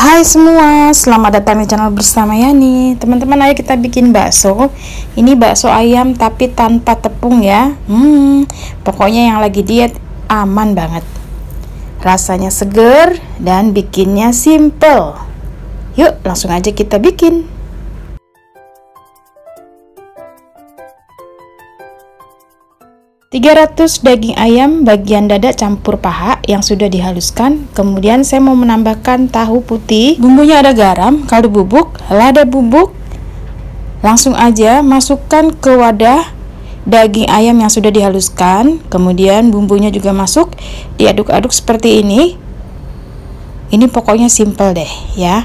Hai semua, selamat datang di channel bersama Yani. Teman-teman, ayo kita bikin bakso. Ini bakso ayam tapi tanpa tepung ya. Pokoknya yang lagi diet aman banget. Rasanya seger dan bikinnya simple. Yuk, langsung aja kita bikin. (300) daging ayam bagian dada campur paha yang sudah dihaluskan. Kemudian saya mau menambahkan tahu putih. Bumbunya ada garam, kaldu bubuk, lada bubuk. Langsung aja masukkan ke wadah daging ayam yang sudah dihaluskan. Kemudian bumbunya juga masuk, diaduk-aduk seperti ini. Ini pokoknya simple deh ya.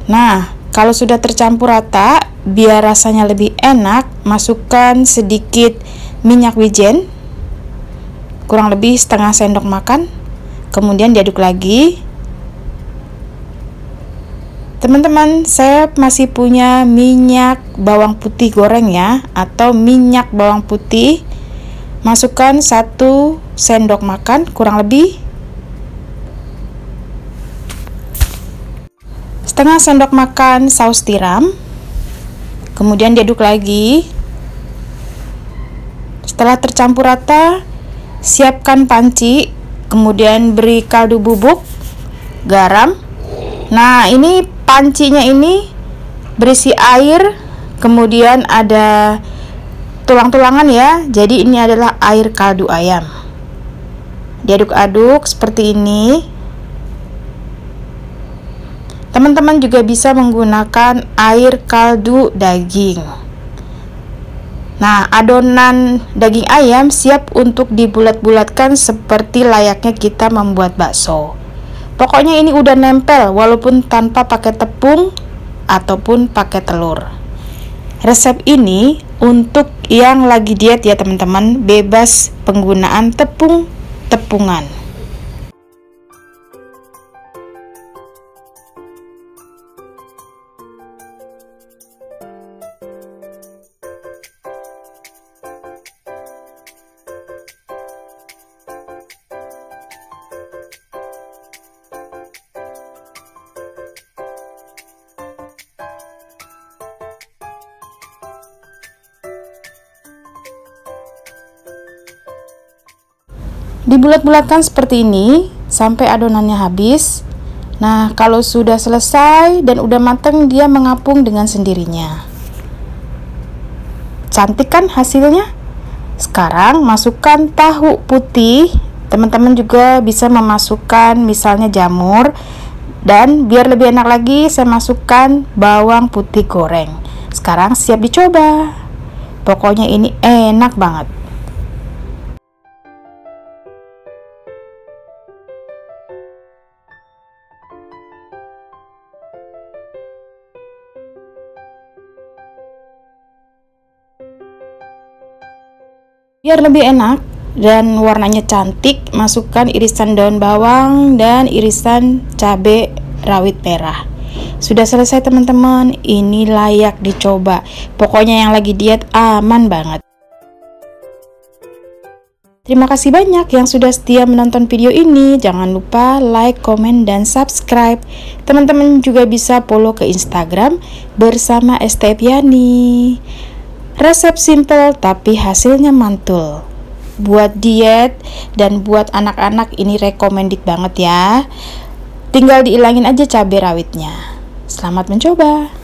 Nah, kalau sudah tercampur rata, biar rasanya lebih enak, masukkan sedikit minyak wijen, kurang lebih setengah sendok makan. Kemudian diaduk lagi. Teman-teman, saya masih punya minyak bawang putih goreng ya, atau minyak bawang putih. Masukkan 1 sendok makan kurang lebih, setengah sendok makan saus tiram. Kemudian diaduk lagi. Setelah tercampur rata, siapkan panci, kemudian beri kaldu bubuk, garam. Nah, ini pancinya ini berisi air, kemudian ada tulang-tulangan ya. Jadi ini adalah air kaldu ayam. Diaduk-aduk seperti ini. Teman-teman juga bisa menggunakan air kaldu daging. Nah, adonan daging ayam siap untuk dibulat-bulatkan seperti layaknya kita membuat bakso. Pokoknya ini udah nempel walaupun tanpa pakai tepung ataupun pakai telur. Resep ini untuk yang lagi diet ya teman-teman, bebas penggunaan tepung-tepungan. Dibulat-bulatkan seperti ini sampai adonannya habis. Nah, kalau sudah selesai dan udah matang, dia mengapung dengan sendirinya. Cantik kan hasilnya? Sekarang masukkan tahu putih. Teman-teman juga bisa memasukkan misalnya jamur. Dan biar lebih enak lagi, saya masukkan bawang putih goreng. Sekarang siap dicoba. Pokoknya ini enak banget. Biar lebih enak dan warnanya cantik, masukkan irisan daun bawang dan irisan cabai rawit merah. Sudah selesai teman-teman, ini layak dicoba. Pokoknya yang lagi diet aman banget. Terima kasih banyak yang sudah setia menonton video ini. Jangan lupa like, komen, dan subscribe. Teman-teman juga bisa follow ke Instagram bersama STF Yani. Resep simple tapi hasilnya mantul. Buat diet dan buat anak-anak ini recommended banget ya. Tinggal diilangin aja cabai rawitnya. Selamat mencoba.